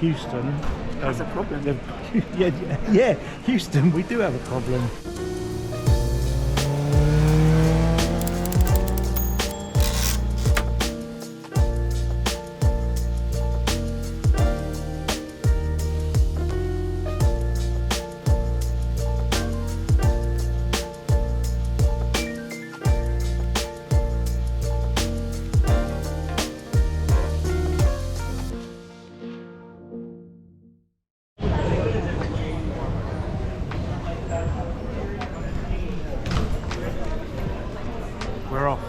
Houston has a problem. Yeah, Houston, we do have a problem. We're off.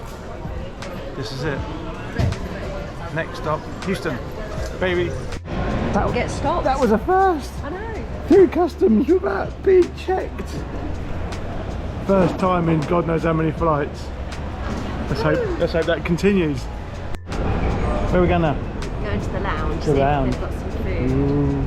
This is it. Next stop, Houston, baby. That'll get stopped. That was a first. I know. Through customs without being checked. First time in God knows how many flights. Let's hope that continues. Where are we going now? Going to the lounge. To the lounge. They've got some food. Ooh.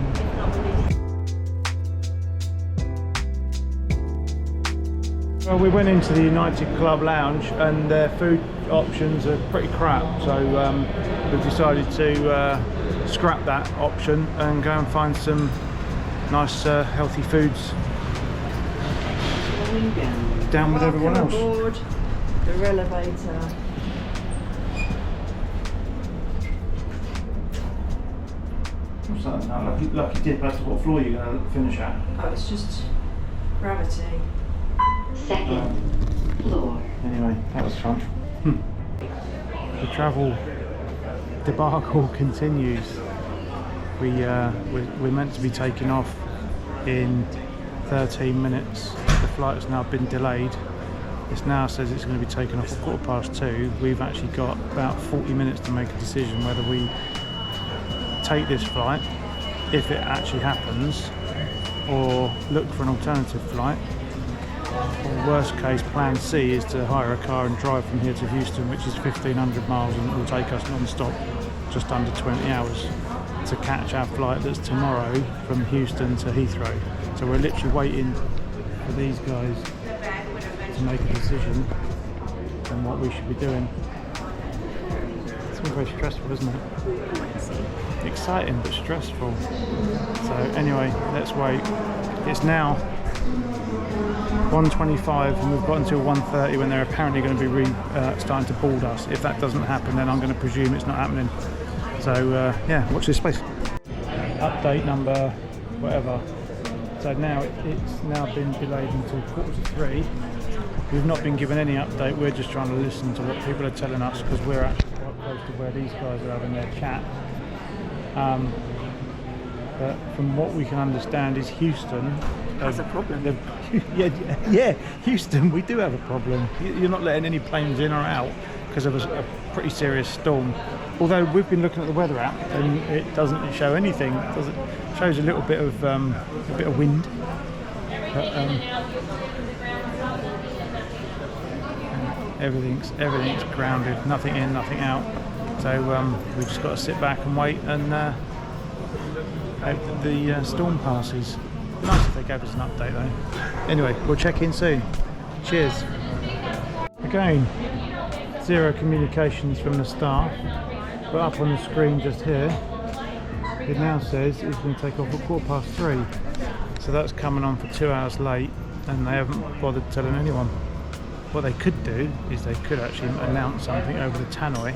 Well, we went into the United Club Lounge and their food options are pretty crap, so we've decided to scrap that option and go and find some nice healthy foods. Down with everyone else. Aboard the elevator. What's that now? Lucky dip as to what floor you're going to finish at. Oh, it's just gravity. Second floor. Anyway, that was fun. The travel debacle continues. We're meant to be taking off in 13 minutes. The flight has now been delayed. It now says it's going to be taken off at 2:15. We've actually got about 40 minutes to make a decision whether we take this flight, if it actually happens, or look for an alternative flight. Or worst case, plan C is to hire a car and drive from here to Houston, which is 1,500 miles, and it will take us non-stop just under 20 hours to catch our flight that's tomorrow from Houston to Heathrow. So we're literally waiting for these guys to make a decision on what we should be doing. It's all very stressful, isn't it? Exciting but stressful. So anyway, let's wait. It's now 1:25 and we've got until 1:30 when they're apparently going to be starting to board us. If that doesn't happen, then I'm going to presume it's not happening. So yeah, watch this space. Update number whatever. So now it's now been delayed until 2:45. We've not been given any update. We're just trying to listen to what people are telling us because we're actually quite close to where these guys are having their chat. But from what we can understand is Houston has a problem. Yeah, Houston, we do have a problem. You're not letting any planes in or out because of a pretty serious storm. Although we've been looking at the weather app and it doesn't show anything. It shows a little bit of wind. But, everything's grounded. Nothing in, nothing out. So we've just got to sit back and wait and hope that the storm passes. Nice if they gave us an update though. Anyway, we'll check in soon. Cheers. Again, zero communications from the staff, but up on the screen just here, it now says it's going to take off at 3:15. So that's coming on for 2 hours late, and they haven't bothered telling anyone. What they could do is they could actually announce something over the tannoy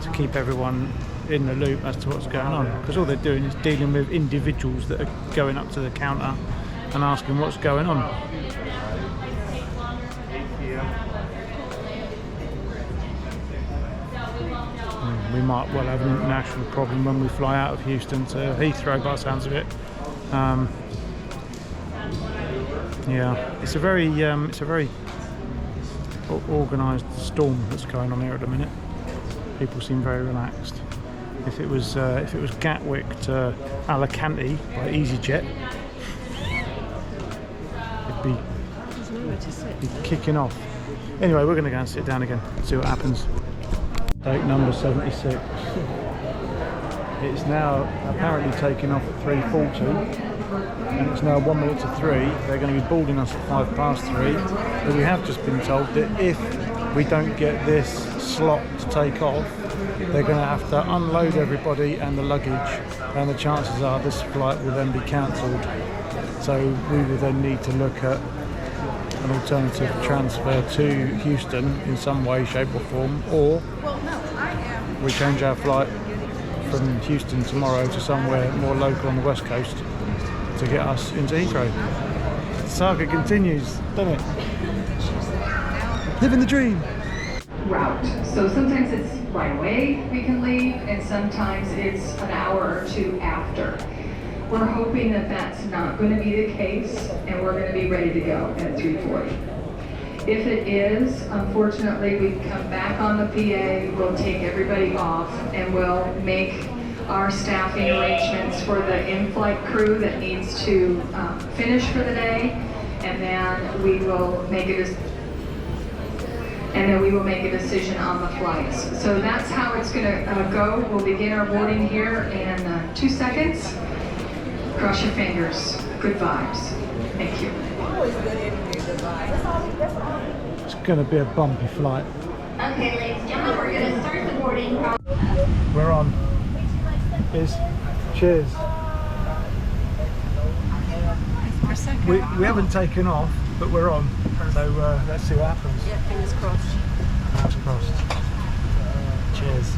to keep everyone in the loop as to what's going on, because all they're doing is dealing with individuals that are going up to the counter and asking what's going on. We might well have an international problem when we fly out of Houston to Heathrow by the sounds of it. Yeah, it's a very organised storm that's going on here at the minute. People seem very relaxed. If it was Gatwick to Alicante by EasyJet, it'd be kicking off. Anyway, we're going to go and sit down again, see what happens. Date number 76. It's now apparently taking off at 3:40, and it's now 1 minute to 3. They're going to be boarding us at 3:05. But we have just been told that if we don't get this slot to take off they're going to have to unload everybody and the luggage, and the chances are this flight will then be cancelled. So we will then need to look at an alternative transfer to Houston in some way, shape or form, or we change our flight from Houston tomorrow to somewhere more local on the west coast to get us into Heathrow. The saga continues, doesn't it? Living the dream. Route. So sometimes it's right away we can leave, and sometimes it's an hour or two after. We're hoping that that's not going to be the case, and we're going to be ready to go at 3:40. If it is, unfortunately, we come back on the PA, we'll take everybody off, and we'll make our staffing arrangements for the in-flight crew that needs to finish for the day, and then we will make a decision on the flights. So that's how it's going to go. We'll begin our boarding here in 2 seconds. Cross your fingers. Good vibes. Thank you. It's going to be a bumpy flight. Okay, ladies and gentlemen, we're going to start the boarding. We're on. Cheers. We haven't taken off, but we're on. So let's see what happens. Yeah, fingers crossed. Fingers crossed. Cheers.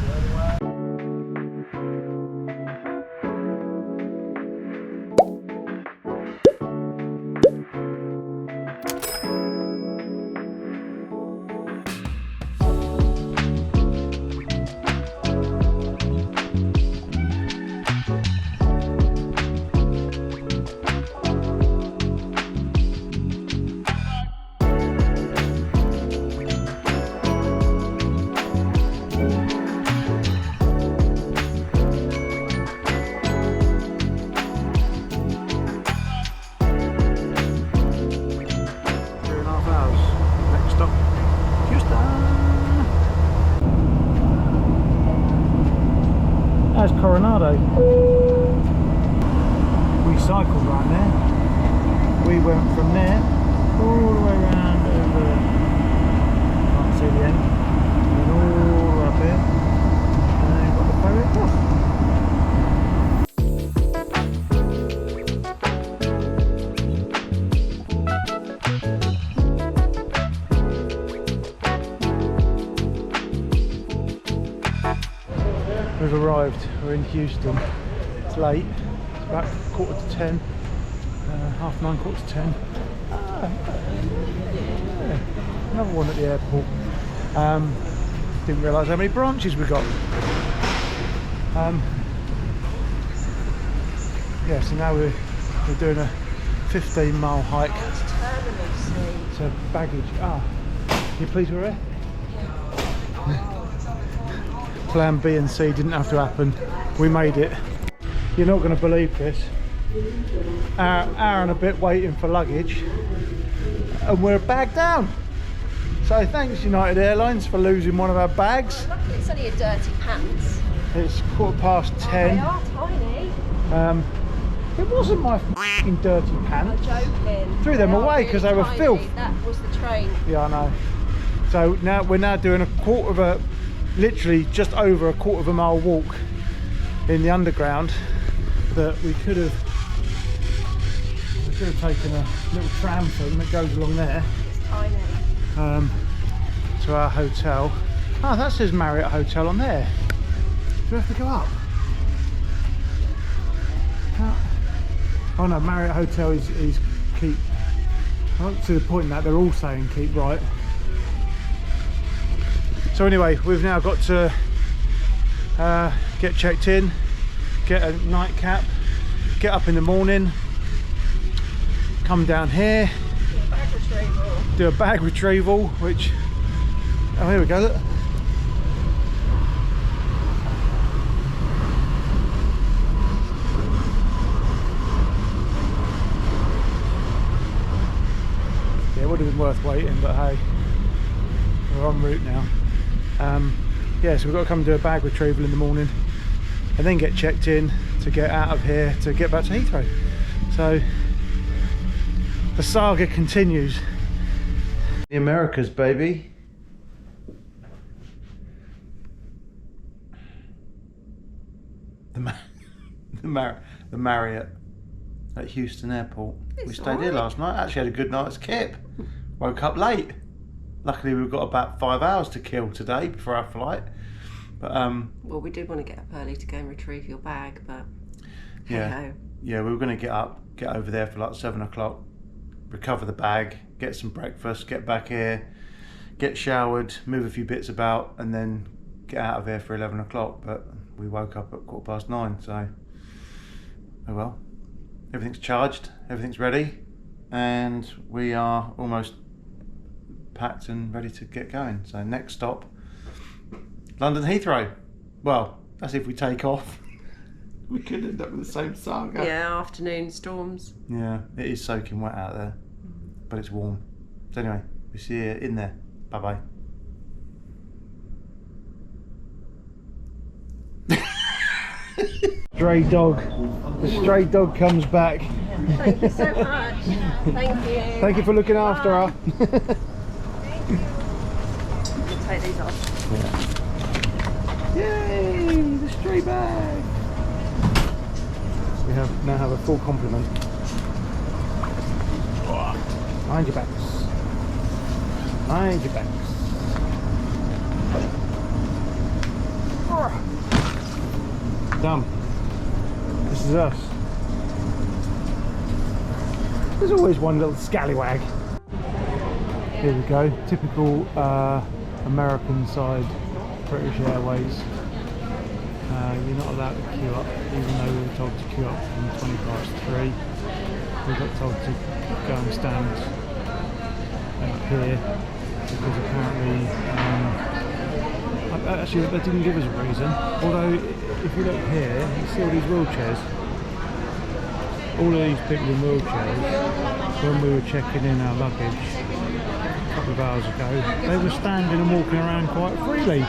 That's Coronado. We cycled right there. We went from there all the way around over there. Can't see the end. And then all the way up here. And then got the ferry across. We've arrived, we're in Houston. It's late, it's about 9:45, 9:30, 9:45. Yeah, another one at the airport. Didn't realise how many branches we got. Yeah, so now we're doing a 15-mile hike to baggage. You pleased we're here? Plan B and C didn't have to happen. We made it. You're not going to believe this. Hour and a bit waiting for luggage, and we're bagged down. So thanks United Airlines for losing one of our bags. Luckily it's only a dirty pants. It's 10:15. They are tiny. It wasn't my f***ing dirty pants. I'm joking. Threw them away because they were tiny. filth. That was the train. Yeah, I know. So now we're doing literally just over a quarter of a mile walk in the underground that we could have taken a little tram thing that goes along there. It's tiny. To our hotel. Oh, that says Marriott Hotel on there. Do we have to go up? Oh no, Marriott Hotel is keep. Up to the point that they're all saying keep right. So anyway, we've now got to get checked in, get a nightcap, get up in the morning, come down here, do a bag retrieval, which, oh here we go, look. Yeah, it would have been worth waiting, but hey, we're en route now. Yeah, so we've got to come and do a bag retrieval in the morning and then get checked in to get out of here to get back to Heathrow. So the saga continues. The Americas, baby. the Marriott at Houston Airport. We stayed here last night. Actually had a good night's kip. Woke up late. Luckily we've got about 5 hours to kill today before our flight. But well, we did want to get up early to go and retrieve your bag, but yeah, we were going to get over there for like 7 o'clock, recover the bag, get some breakfast, get back here, get showered, move a few bits about, and then get out of here for 11 o'clock. But we woke up at 9:15, so oh well. Everything's charged, everything's ready, and we are almost packed and ready to get going. So next stop, London Heathrow. Well, that's if we take off. We could end up with the same saga. yeah, afternoon storms. Yeah, it is soaking wet out there, but it's warm. So anyway, we see you in there. Bye bye. Stray dog. The stray dog comes back. Thank you so much. Thank you. Thank you for looking after her. We'll take these off. Yay! The stray bag. We now have a full complement. Mind your backs. Mind your backs. Done. This is us. There's always one little scallywag. Here we go. Typical American side British Airways. You're not allowed to queue up, even though we were told to queue up from 3:20. We got told to go and stand up here because apparently, actually they didn't give us a reason. Although if you look here, you see all these wheelchairs. All of these people in wheelchairs, when we were checking in our luggage a couple of hours ago, they were standing and walking around quite freely.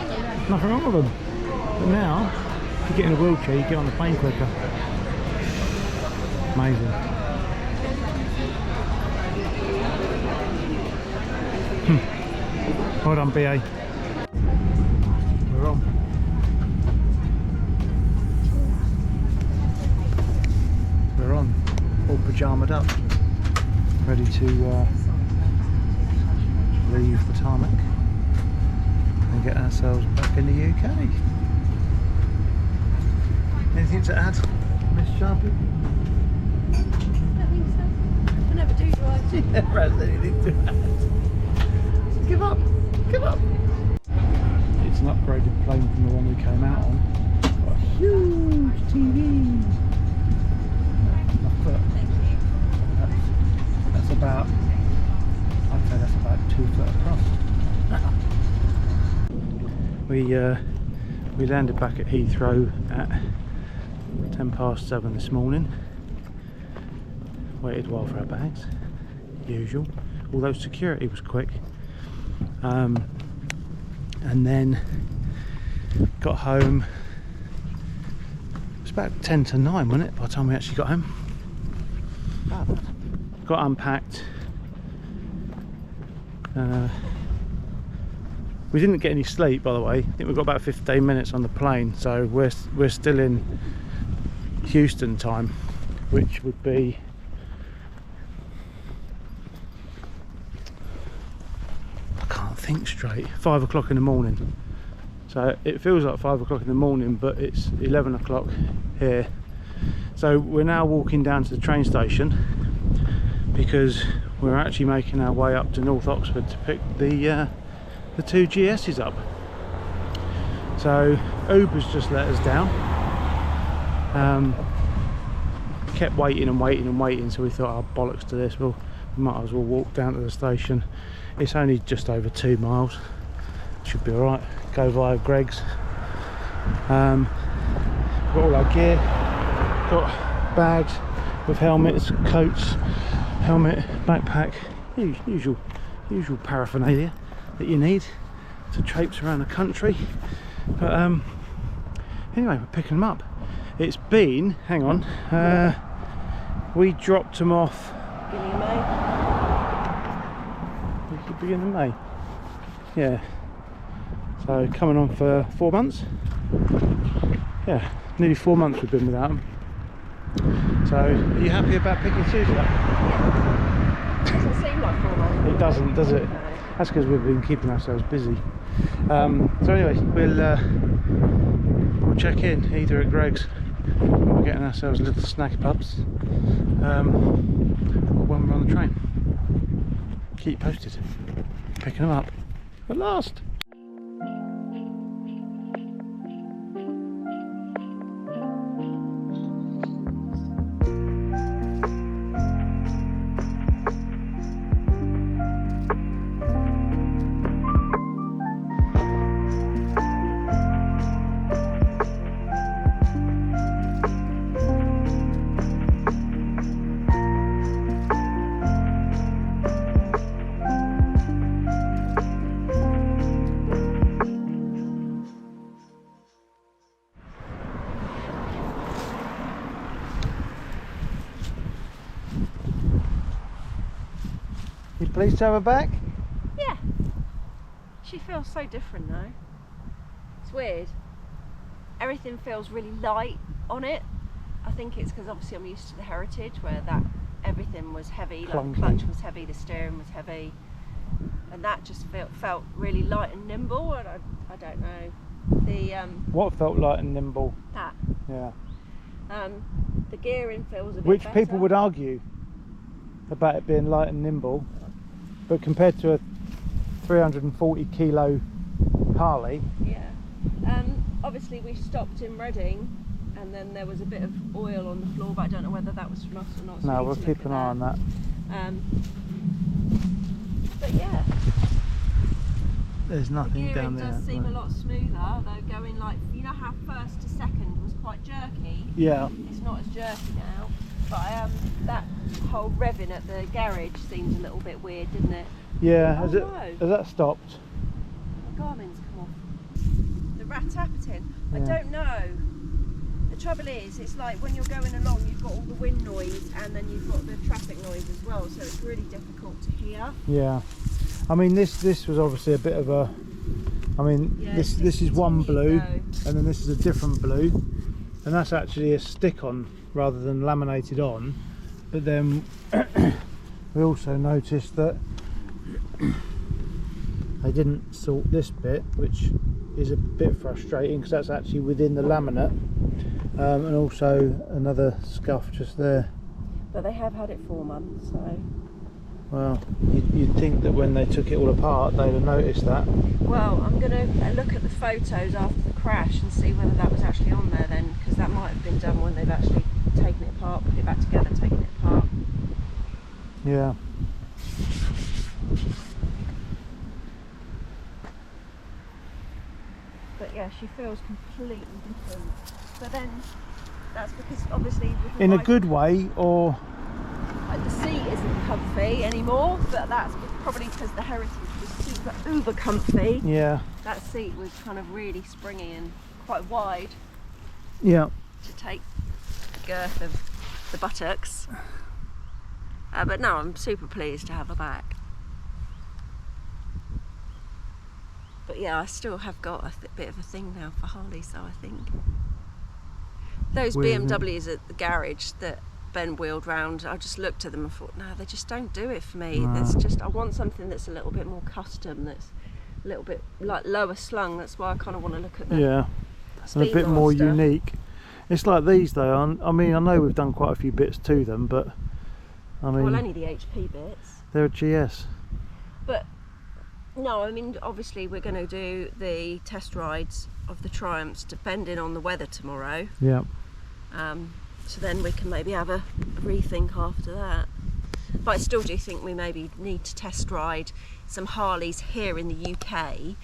Nothing wrong with them. But now, if you get in a wheelchair, you get on the plane quicker. Amazing. Well done, BA. We're on. We're on. All pajamaed up. Ready to leave the tarmac and get ourselves back in the UK. Anything to add, Miss Sharpie? I think so. I never do, do I? Never has anything to add. Give up! Give up! It's an upgraded plane from the one we came out on. Got a huge TV! That's about, I'd say that's about 2 foot across. We landed back at Heathrow at 7:10 this morning. Waited a while for our bags, usual. Although security was quick. And then got home. It was about 10 to 9, wasn't it, by the time we actually got home? Got unpacked. We didn't get any sleep, by the way. I think we've got about 15 minutes on the plane, so we're still in Houston time, which would be think straight, 5 o'clock in the morning. So it feels like 5 o'clock in the morning, but it's 11 o'clock here. So we're now walking down to the train station because we're actually making our way up to North Oxford to pick the 2 GS's up. So Uber's just let us down. Kept waiting and waiting and waiting, so we thought, oh bollocks to this, we might as well walk down to the station. It's only just over 2 miles, should be alright. Go via Greg's. Got all our gear, got bags with helmets, coats, helmet, backpack, usual paraphernalia that you need to traipse around the country. But anyway, we're picking them up. It's been, hang on, we dropped them off beginning of May. Yeah, so coming on for 4 months. Yeah, nearly 4 months we've been without them. So, are you happy about picking Susie up? Doesn't seem like 4 months. It doesn't, does it? No. That's because we've been keeping ourselves busy. So anyway, we'll check in either at Greg's, we're getting ourselves little snacky pups, or when we're on the train. Keep posted. Picking them up at last. You pleased to have her back? Yeah. She feels so different though. It's weird. Everything feels really light on it. I think it's because obviously I'm used to the Heritage where that everything was heavy, like the clutch was heavy, the steering was heavy, and that just felt really light and nimble. And I don't know. The What felt light and nimble? that Yeah. the gearing feels a bit Which better. people would argue about it being light and nimble, but compared to a 340 kilo Harley. Yeah. Obviously we stopped in Reading and then there was a bit of oil on the floor, but I don't know whether that was from us or not. So No, we we'll need to keep look an at eye on that. But yeah, There's the nothing gearing down there. does seem a lot smoother, though going like, you know how first to second was quite jerky? Yeah. It's not as jerky now, but that whole revving at the garage seemed a little bit weird, didn't it? Yeah. Oh, Has that stopped? The Garmin's come off. The rat-tapeting, I Yeah. don't know. The trouble is, it's like when you're going along, you've got all the wind noise and then you've got the traffic noise as well, so it's really difficult to hear. Yeah. I mean, this was obviously a bit of a. I mean, Yeah, this it's is one blue, discontinued, and then this is a different blue, and that's actually a stick-on rather than laminated on. But then we also noticed that they didn't sort this bit, which is a bit frustrating because that's actually within the laminate, and also another scuff just there. But they have had it 4 months, so. Well, you'd think that when they took it all apart they'd have noticed that. Well, I'm going to look at the photos after the crash and see whether that was actually on there then, because that might have been done when they've actually taken it apart, put it back together, taken it apart. Yeah. But yeah, she feels completely different. But then, that's because obviously with the In a bike- good way, or like, the seat isn't comfy anymore, but that's probably because the Heritage was super uber comfy. yeah, That seat was kind of really springy and quite wide yeah. to take the girth of the buttocks. But no, I'm super pleased to have her back. But yeah, I still have got a bit of a thing now for Harleys, though, I think. Those Weird, isn't it? BMWs at the garage that Ben wheeled round, I just looked at them and thought, no, they just don't do it for me. No. There's just, I want something that's a little bit more custom, that's a little bit like lower slung. That's why I kind of want to look at the Yeah, and a bit more Speedmaster. unique. It's like these though. I mean, I know we've done quite a few bits to them, but I mean, Well, only the HP bits. they're a GS. But no, I mean, obviously we're going to do the test rides of the Triumphs depending on the weather tomorrow. Yeah, So then we can maybe have a rethink after that. But I still do think we maybe need to test ride some Harleys here in the UK.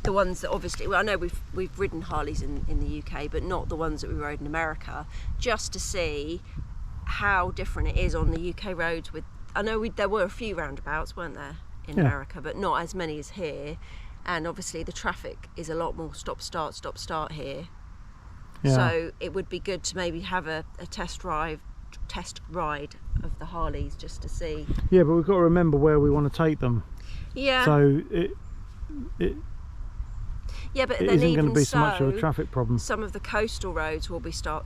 The ones that obviously, well, I know we've ridden Harleys in the UK, but not the ones that we rode in America, just to see how different it is on the UK roads. With, I know there were a few roundabouts, weren't there, in Yeah. America, but not as many as here. And obviously the traffic is a lot more stop start here. yeah. So it would be good to maybe have a test ride of the Harleys just to see. Yeah, but we've got to remember where we want to take them. Yeah. So Yeah, but it then isn't even going to be so much of a so, traffic problem. some of the coastal roads will be stop,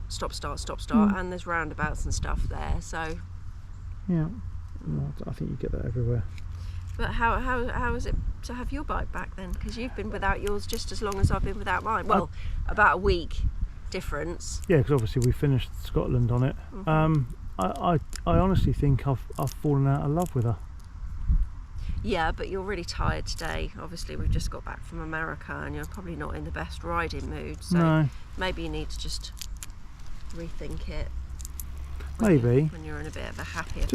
and there's roundabouts and stuff there. So Yeah, well, I think you get that everywhere. but how is it to have your bike back then? Because you've been without yours just as long as I've been without mine. Well, about a week difference. Yeah, because obviously we finished Scotland on it. I honestly think I've fallen out of love with her. Yeah, but you're really tired today. Obviously, we've just got back from America and you're probably not in the best riding mood. So No. maybe you need to just rethink it. Maybe. When you're in a bit of a happier It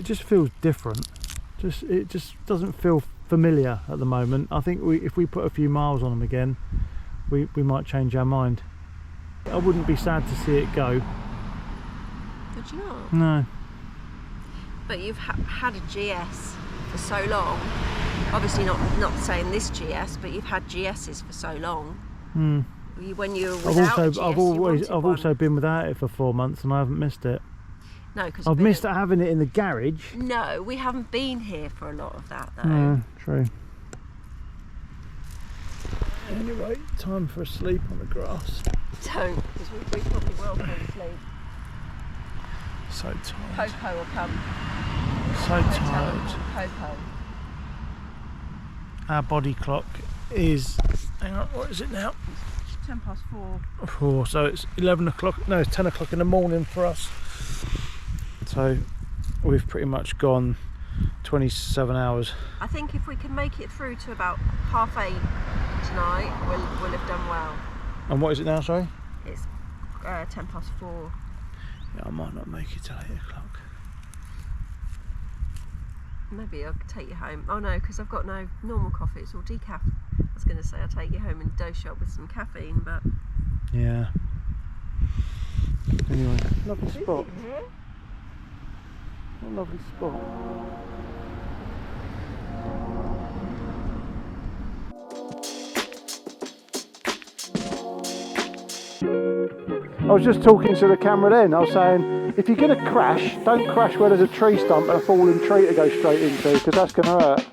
just feels different. It just doesn't feel familiar at the moment. I think if we put a few miles on them again, we might change our mind. I wouldn't be sad to see it go. Would you not? No. But you've had a GS for so long. Obviously not saying this GS, but you've had GSs for so long. When you were without a GS, I've also been without it for 4 months and I haven't missed it. No, because I've missed having it in the garage. No, we haven't been here for a lot of that though. True. Anyway, time for a sleep on the grass. Don't, because we probably will fall asleep. So tired. Coco will come. So tired. Coco. Our body clock is, hang on, what is it now? 4:10. 4, so it's 11 o'clock, no, it's 10 o'clock in the morning for us. So we've pretty much gone 27 hours. I think if we can make it through to about 8:30 tonight, we'll have done well. And what is it now, sorry? It's 4:10. Yeah, I might not make it till 8 o'clock. Maybe I'll take you home. Oh no, because I've got no normal coffee, it's all decaf. I was going to say I'll take you home and dose you up with some caffeine, but... Yeah. Anyway, lovely spot. What a lovely spot. I was just talking to the camera then. I was saying, if you're going to crash, don't crash where there's a tree stump and a falling tree to go straight into, because that's going to hurt.